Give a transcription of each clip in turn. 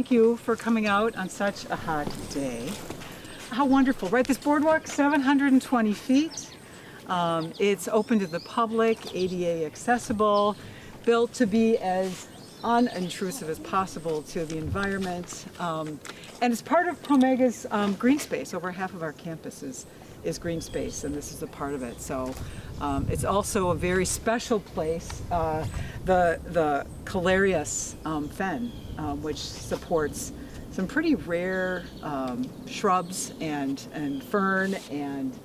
thank you for coming out on such a hot day. How wonderful, right? This boardwalk, 720 feet. It's open to the public, ADA accessible, built to be as unintrusive as possible to the environment. And it's part of Promega's green space. Over half of our campus is green space, and this is a part of it. So it's also a very special place, the Calarius fen, which supports some pretty rare shrubs and fern and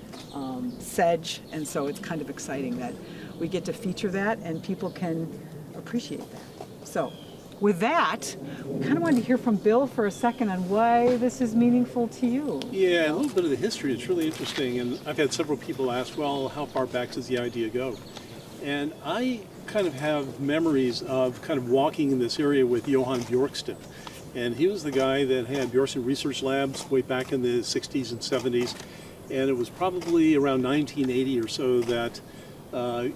sedge, and so it's kind of exciting that we get to feature that and people can appreciate that. So with that, we kind of wanted to hear from Bill for a second on why this is meaningful to you. Yeah, a little bit of the history. It's really interesting, and I've had several people ask, well, how far back does the idea go? And I kind of have memories of kind of walking in this area with Johan Bjorksten. And he was the guy that had Bjorksten Research Labs way back in the 60s and 70s. And it was probably around 1980 or so that,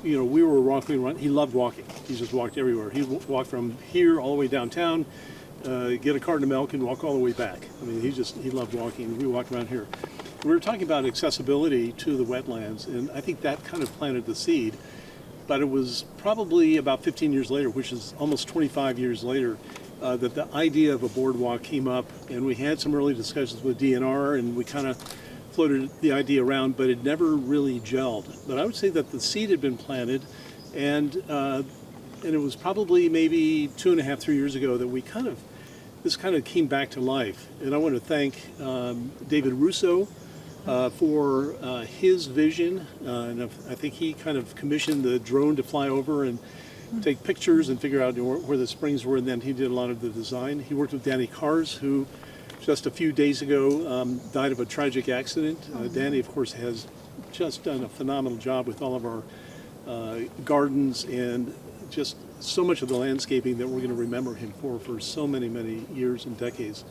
we were walking around. He loved walking. He just walked everywhere. He walked from here all the way downtown, get a carton of milk and walk all the way back. I mean, he loved walking. We walked around here. We were talking about accessibility to the wetlands, and I think that kind of planted the seed. But it was probably about 15 years later, which is almost 25 years later, that the idea of a boardwalk came up, and we had some early discussions with DNR, and we kind of floated the idea around, but it never really gelled. But I would say that the seed had been planted, and it was probably maybe 2.5, 3 years ago that this kind of came back to life. And I want to thank David Russo for his vision, and I think he kind of commissioned the drone to fly over and take pictures and figure out where the springs were, and then he did a lot of the design. He worked with Danny Kars, who just a few days ago died of a tragic accident. Danny, of course, has just done a phenomenal job with all of our gardens and just so much of the landscaping that we're going to remember him for so many, many years and decades.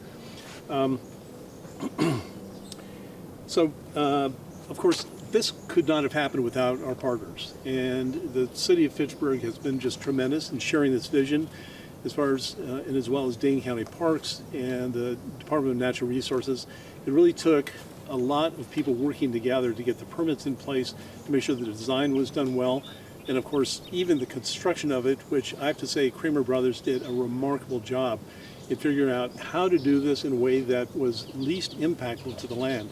So, of course, this could not have happened without our partners, and the city of Fitchburg has been just tremendous in sharing this vision, as far as and as well as Dane County Parks and the Department of Natural Resources. It really took a lot of people working together to get the permits in place, to make sure the design was done well, and of course even the construction of it, which I have to say Kramer Brothers did a remarkable job in figuring out how to do this in a way that was least impactful to the land.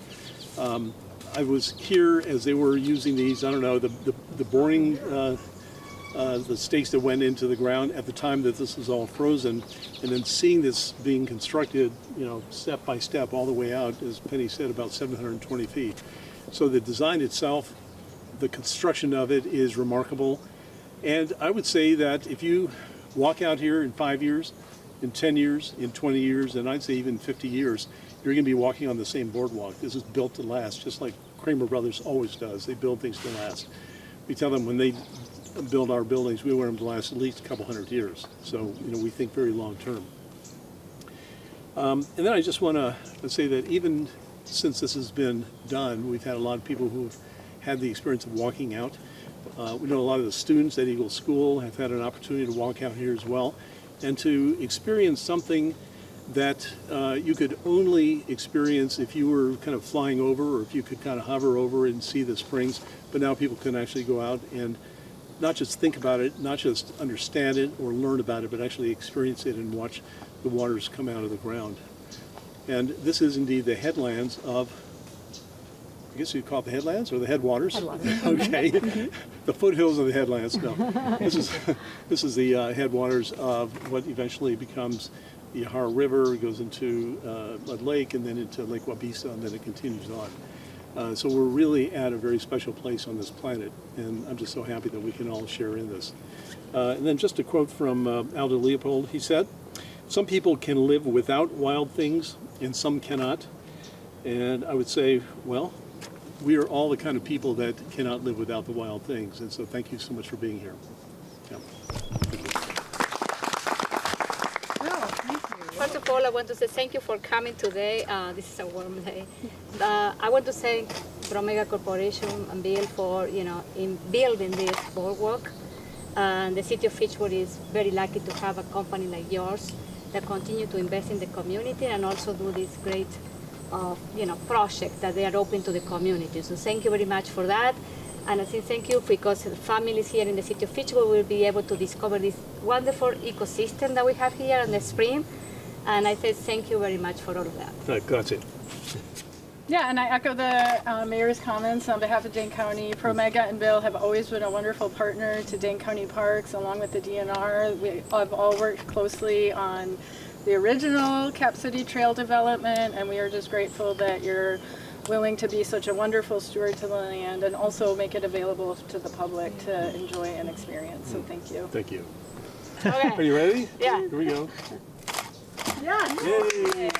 I was here as they were using these, I don't know, the boring, the stakes that went into the ground at the time that this was all frozen, and then seeing this being constructed, step by step all the way out, as Penny said, about 720 feet. So the design itself, the construction of it is remarkable. And I would say that if you walk out here in 5 years, in 10 years, in 20 years, and I'd say even 50 years, you're going to be walking on the same boardwalk. This is built to last, just like Kramer Brothers always does. They build things to last. We tell them when they build our buildings, we want them to last at least a couple hundred years. So, we think very long term. And then I just want to say that even since this has been done, we've had a lot of people who've had the experience of walking out. We know a lot of the students at Eagle School have had an opportunity to walk out here as well, and to experience something that you could only experience if you were kind of flying over, or if you could kind of hover over and see the springs. But now people can actually go out and not just think about it, not just understand it or learn about it, but actually experience it and watch the waters come out of the ground. And this is indeed the headlands of, I guess you'd call it the headlands or the headwaters? Headwaters. Okay. The foothills of the headlands. No. This is the headwaters of what eventually becomes the Yahara River. It goes into Mud Lake and then into Lake Wabisa, and then it continues on. So we're really at a very special place on this planet, and I'm just so happy that we can all share in this. And then just a quote from Aldo Leopold. He said, "Some people can live without wild things, and some cannot." And I would say, well, we are all the kind of people that cannot live without the wild things. And so thank you so much for being here. Yeah. First of all, I want to say thank you for coming today. This is a warm day. I want to thank Promega Corporation and Bill for, in building this boardwalk. And the city of Fitchburg is very lucky to have a company like yours. that continue to invest in the community and also do this great project that they are open to the community. So thank you very much for that. And I say thank you because the families here in the city of Fitchburg will be able to discover this wonderful ecosystem that we have here in the spring. And I say thank you very much for all of that. Grazie. Yeah, and I echo the mayor's comments on behalf of Dane County. Promega and Bill have always been a wonderful partner to Dane County Parks along with the DNR. We have all worked closely on the original Cap City Trail development, and we are just grateful that you're willing to be such a wonderful steward to the land and also make it available to the public to enjoy and experience. So thank you. Thank you. Okay. Are you ready? Yeah. Here we go. Yeah. Yay!